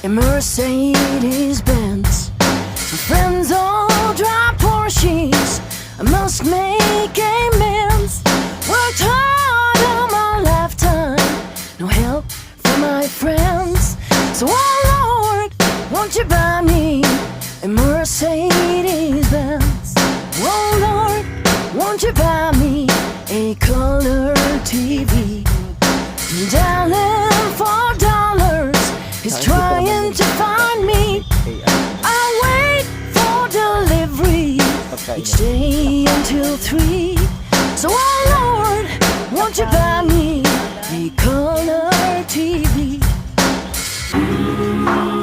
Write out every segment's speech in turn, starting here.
a Mercedes Benz. My friends all drive Porsches. I must make amends. Worked hard all my lifetime, no help from my friends. So oh Lord, won't you buy me a Mercedes Benz? Oh Lord, won't you buy me a color TV? Darling, for dollars, he's trying to find me. I wait for delivery each day until 3. So oh Lord, won't you buy me a color TV?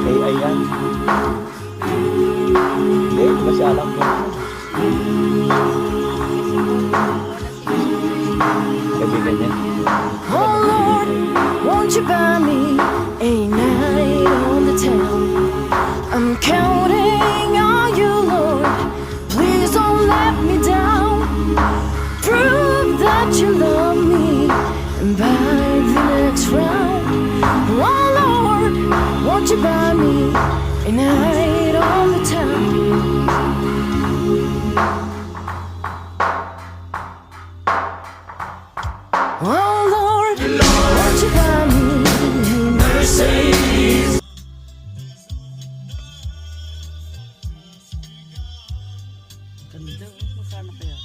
AI yan. Hindi, hindi ba siya alam ko? Kaibigan niya. Oh Lord, won't you buy me a night on the town? I'm counting on you, Lord. Please don't let me down. Prove that you love me, and by the next round, oh Lord, won't you buy me a night on the town? Oh Lord, won't you buy me a Mercedes? Ganda, magkano kaya?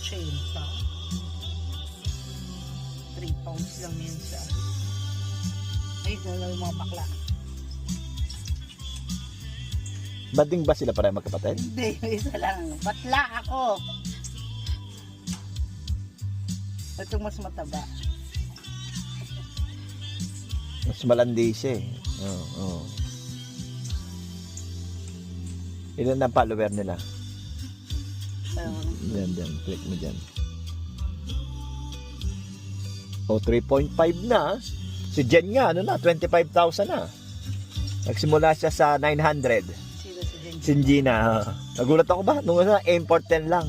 Chain pa. 3 pounds lang yun siya. Ay, dalawa yung mga bakla. Bading ba sila para magkapatid? Hindi, isa lang. Batla ako. Itong mas mataba. Mas malandi siya eh. Oo, oo. Ilan ang follower nila? Yan, click mo dyan. O, 3.5 na. Si Jen nga, ano na, 25,000 na. Nagsimula siya sa 900. Sino si Jen? Si Gina. Nagulat ako ba? Nung isa, import 10 lang.